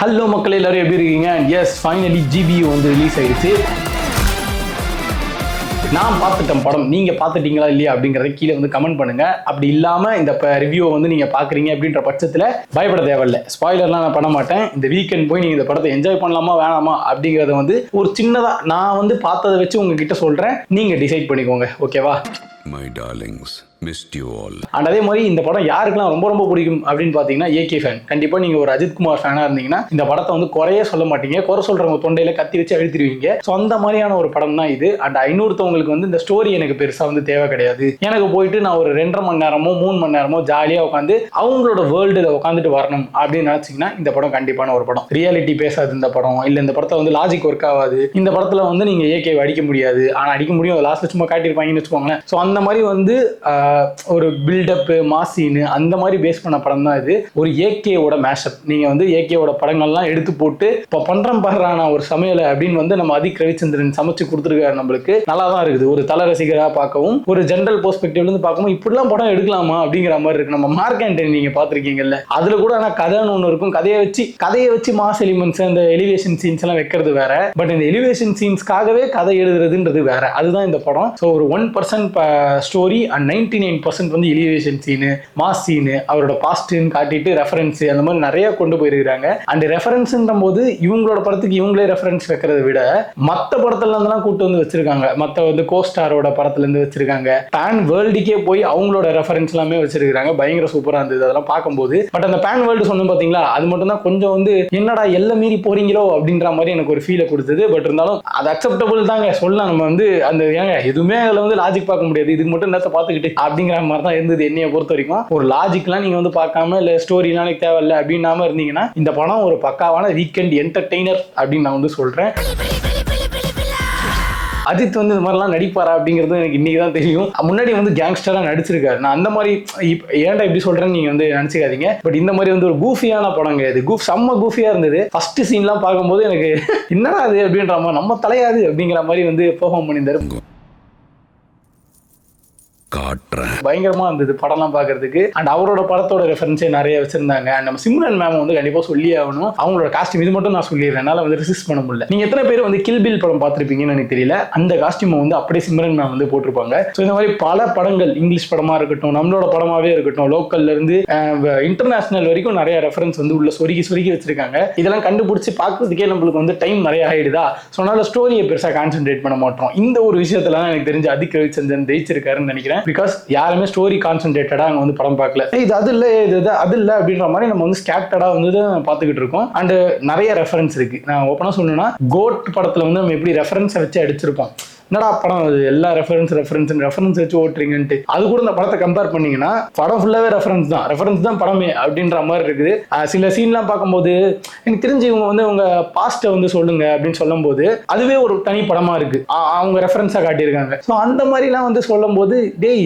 Hello மக்கள் எல்லாரும் எப்படி இருக்கீங்க? எஸ், ஃபைனலி ஜிபியு வந்து ரிலீஸ் ஆயிடுச்சு. நான் பார்த்துட்டேன் படம், நீங்க பார்த்துட்டீங்களா இல்லையா அப்படிங்கறத கீழே வந்து கமெண்ட் பண்ணுங்க. அப்படி இல்லாம இந்த ரிவ்யூ வந்து நீங்க பாக்குறீங்க அப்படின்ற பட்சத்துல பயப்பட தேவையில்லை. ஸ்பாயிலர்லாம் நான் பண்ண மாட்டேன். இந்த வீக்கெண்ட் போய் நீங்க இந்த படத்தை என்ஜாய் பண்ணலாமா வேணாமா அப்படிங்கறத வந்து ஒரு சின்னதா நான் வந்து பார்த்ததை வச்சு உங்ககிட்ட சொல்றேன். நீங்க டிசைட் பண்ணிக்கோங்க. ஓகேவா? My darlings, missed you all. And அதே மாதிரி இந்த படம் யாருக்கெல்லாம் ரொம்ப ரொம்ப பிடிக்கும் அப்படின்னு பாத்தீங்கன்னா ஏகே ஃபேன். கண்டிப்பா நீங்க ஒரு அஜித் குமார் ஃபேனா இருந்தீங்கன்னா இந்த படத்தை வந்து குறைய சொல்ல மாட்டீங்க. குறை சொல்றவங்க தொண்டையில கத்தி வச்சு அழுத்திடுவீங்க. ஸோ அந்த மாதிரியான ஒரு படம் தான் இது. அண்ட் இன்னொருத்தவங்களுக்கு வந்து இந்த ஸ்டோரி எனக்கு பெருசா வந்து தேவை கிடையாது. எனக்கு போயிட்டு நான் ஒரு 2.5 மணி நேரமோ 3 மணி நேரமோ ஜாலியா உட்காந்து அவங்களோட வேர்ல்டுல உட்காந்துட்டு வரணும் அப்படின்னு நினைச்சீங்கன்னா இந்த படம் கண்டிப்பான ஒரு படம். ரியாலிட்டி பேசாது இந்த படம். இல்ல இந்த படத்தை வந்து லாஜிக் ஒர்க் ஆகாது. இந்த படத்துல வந்து நீங்க ஏகே அடிக்க முடியாது. ஆனா அடிக்க முடியும். லாஸ்ட்ல சும்மா காட்டியிருப்பாங்கன்னு வச்சுக்கோங்களேன். ஸோ அந்த மாதிரி வந்து ஒரு பில்டப் மாசின்னு அந்த மாதிரி பேஸ் பண்ண படம் தான் இது. ஒரு ஏகேவோட மேஷப். நீங்க வந்து ஏகேவோட படங்கள்லாம் எடுத்து போட்டு இப்போ பண்றம் பாக்குறான ஒரு சமையலை அப்படின்னு வந்து நம்ம அதிக் ரவிச்சந்திரன் சமைச்சு கொடுத்துருக்காரு. நம்மளுக்கு நல்லா தான் இருக்குது. ஒரு தல ரசிகரா பார்க்கவும் ஒரு ஜென்ரல் பெர்ஸ்பெக்டிவ்ல இருந்து பார்க்கவும் இப்படிலாம் படம் எடுக்கலாமா அப்படிங்கிற மாதிரி இருக்கு. நம்ம மார்க் ஆண்டனி நீங்க பாத்திருக்கீங்கல்ல, அதுல கூட ஆனா கதைன்னு ஒண்ணு இருக்கும். கதையை வச்சு மாஸ் எலிமெண்ட்ஸ் அந்த எலிவேஷன் சீன்ஸ் எல்லாம் வைக்கிறது வேற. பட் இந்த எலிவேஷன் சீன்ஸ்க்காகவே கதை எழுதுறதுன்றது வேற. அதுதான் இந்த படம். ஸோ ஒரு 1% ஸ்டோரி அண்ட் 99% வந்து எலிவேஷன் சீனு, மாஸ் சீனு, அவரோட பாஸ்ட்னு காட்டிட்டு ரெஃபரன்ஸ் அந்த மாதிரி நிறைய கொண்டு போயிருக்காங்க. அண்ட் ரெஃபரன்ஸ்ன்ற போது இவங்களோட படத்துக்கு இவங்களே ரெஃபரன்ஸ் வைக்கிறத விட மற்ற படத்துல இருந்தெல்லாம் கூட்டு வந்து வச்சிருக்காங்க. மற்ற வந்து கோஸ்டாரோட படத்துல இருந்து வச்சிருக்காங்க. பேன் வேர்ல்டுக்கே போய் அவங்களோட ரெஃபரன்ஸ் எல்லாமே வச்சிருக்காங்க. பயங்கர சூப்பரா இருந்தது அதெல்லாம் பார்க்கும்போது. பட் அந்த பேன் வேர்ல்டு சொன்னோம் பாத்தீங்களா, அது மட்டும் தான் கொஞ்சம் வந்து என்னடா எல்லாம் மீறி போறீங்களோ அப்படின்ற மாதிரி எனக்கு ஒரு ஃபீலை கொடுத்தது. பட் இருந்தாலும் அது அக்செப்டபிள் தாங்க. சொல்லலாம் நம்ம வந்து அந்த ஏங்க எதுவுமே அதுல வந்து லாஜிக் பார்க்க முடியாது. இதுக்கு மட்டும் நேரத்தை பார்த்துக்கிட்டு அப்படிங்கிற மாதிரி தான் இருந்தது என்னைய பொறுத்த வரைக்கும். ஒரு லாஜிக்லாம் நீங்க வந்து பார்க்காம இல்ல ஸ்டோரிலாம் எனக்கு தேவையில்லை அப்படின்னாம இருந்தீங்கன்னா இந்த படம் ஒரு பக்காவான வீக்கெண்ட் என்டர்டெய்னர் அப்படின்னு நான் வந்து சொல்றேன். அஜித் வந்து இந்த மாதிரிலாம் நடிப்பாரா அப்படிங்கிறது எனக்கு இன்னைக்கு தான் தெரியும். முன்னாடி வந்து கேங்ஸ்டரா நடிச்சிருக்காரு. நான் அந்த மாதிரி ஏன்டா இப்படி சொல்றேன்னு நீங்க வந்து நினைச்சுக்காதீங்க. பட் இந்த மாதிரி வந்து ஒரு கூஃபியான படங்க இது. செம்ம கூஃபியா இருந்தது. ஃபர்ஸ்ட் சீன்லாம் பார்க்கும்போது எனக்கு என்னடா அது அப்படின்ற மாதிரி நம்ம தலையாது அப்படிங்கிற மாதிரி வந்து பெர்ஃபார்ம் பண்ணியிருந்தாரு. பயங்கரமா இருந்தது படம்லாம் பாக்குறதுக்கு. அண்ட் அவரோட படத்தோட ரெஃபரன்ஸே நிறைய வச்சிருந்தாங்க. அண்ட் நம்ம சிம்ரன் மேம் வந்து கண்டிப்பா சொல்லி ஆகணும். அவங்களோட காஸ்டியூம் இது மட்டும் நான் சொல்லிடுறேன். என்னால வந்து ரெசிஸ்ட் பண்ண முடியல. நீங்க எத்தனை பேர் வந்து கில் பில் படம் பார்த்திருப்பீங்கன்னு எனக்கு தெரியல. அந்த காஸ்டியூம் வந்து அப்படியே சிம்ரன் மேம் வந்து போட்டிருப்பாங்க. ஸோ இந்த மாதிரி பல படங்கள் இங்கிலீஷ் படமா இருக்கட்டும், நம்மளோட படமாவே இருக்கட்டும், லோக்கல்ல இருந்து இன்டர்நேஷனல் வரைக்கும் நிறைய ரெஃபரன்ஸ் வந்து உள்ள சொருகி வச்சிருக்காங்க. இதெல்லாம் கண்டுபிடிச்சு பார்க்கறதுக்கே நம்மளுக்கு வந்து டைம் நிறைய ஆயிடுதா. ஸோ அதனால ஸ்டோரியை பெருசா கான்சென்ட்ரேட் பண்ண மாட்டோம். இந்த ஒரு விஷயத்துல எனக்கு தெரிஞ்சு அதிக் ரவிச்சந்திரன் ஜெயிச்சிருக்காருன்னு நினைக்கிறேன். பிகாஸ் யாருமே ஸ்டோரி கான்சென்ட்ரேட்டடா அங்க வந்து படம் பார்க்கல. இது அது இல்ல இது அது இல்ல அப்படின்ற மாதிரி நம்ம வந்து ஸ்கேட்டடா வந்து பார்த்துக்கிட்டு இருக்கோம். அண்ட் நிறைய ரெஃபரன்ஸ் இருக்கு. நான் ஓப்பனா சொல்லணும்னா கோட் படத்துல வந்து நம்ம எப்படி ரெஃபரன்ஸை வச்சு அடிச்சிருப்போம். என்னடா படம் அது எல்லா ரெஃபரன்ஸ் வச்சு ஓட்டுறீங்கன்ட்டு. அது கூட இந்த படத்தை கம்பேர் பண்ணீங்கன்னா படம் ஃபுல்லாவே ரெஃபரன்ஸ் தான் படமே அப்படின்ற மாதிரி இருக்குது. சில சீன்லாம் பார்க்கும்போது எனக்கு தெரிஞ்சு இவங்க வந்து உங்க பாஸ்ட்டை வந்து சொல்லுங்க அப்படின்னு சொல்லும் போது அதுவே ஒரு தனி படமா இருக்கு. அவங்க ரெஃபரன்ஸா காட்டியிருக்காங்க. ஸோ அந்த மாதிரிலாம் வந்து சொல்லும் போது டேய்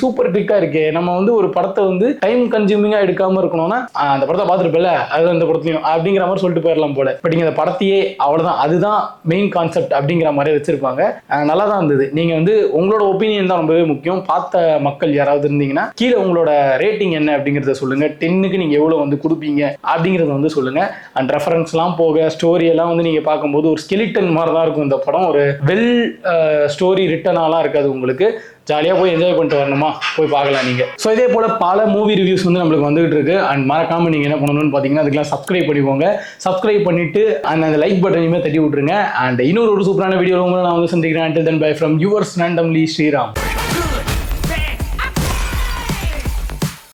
சூப்பர் ட்ரிக்கா இருக்கே. நம்ம வந்து ஒரு படத்தை வந்து டைம் கன்சியூமிங்கா எடுக்காம இருக்கணும்னா அந்த படத்தை பார்த்துருப்பல அது அந்த படத்தையும் அப்படிங்கிற மாதிரி சொல்லிட்டு போயிடலாம் போல. பட் இங்க அந்த படத்தையே அவ்வளவுதான், அதுதான் மெயின் கான்செப்ட் அப்படிங்கிற மாதிரி வச்சிருப்பாங்க. நல்லா தான் இருந்தது. நீங்க வந்து உங்களோட ஒப்பீனியன் தான் ரொம்பவே முக்கியம். பார்த்த மக்கள் யாராவது இருந்தீங்கன்னா கீழே உங்களோட ரேட்டிங் என்ன அப்படிங்கறத சொல்லுங்க. 10க்கு நீங்க எவ்வளவு வந்து கொடுப்பீங்க அப்படிங்கறத வந்து சொல்லுங்க. அண்ட் ரெஃபரன்ஸ் எல்லாம் போக ஸ்டோரி எல்லாம் வந்து நீங்க பார்க்கும்போது ஒரு ஸ்கெலிட்டன் மாதிரி தான் இருக்கும் இந்த படம். ஒரு வெல் ஸ்டோரி ரிட்டனாலாம் இருக்காது. உங்களுக்கு ஜாலியாக போய் என்ஜாய் பண்ணிட்டு வரணுமா போய் பார்க்கலாம் நீங்க. ஸோ இதே போல பல மூவி ரிவ்யூஸ் வந்து நம்மளுக்கு வந்துகிட்டு இருக்கு. அண்ட் மறக்காம நீங்க என்ன பண்ணணும்னு பார்த்தீங்கன்னா அதுக்கெல்லாம் சப்ஸ்கிரைப் பண்ணிக்கோங்க. சப்ஸ்கிரைப் பண்ணிட்டு அந்த லைக் பட்டனையுமே தட்டி விட்டுருங்க. அண்ட் இன்னொரு சூப்பரான வீடியோ உங்களை நான் வந்து சந்திக்கிறேன். Until then, bye from yours randomly, Sriram.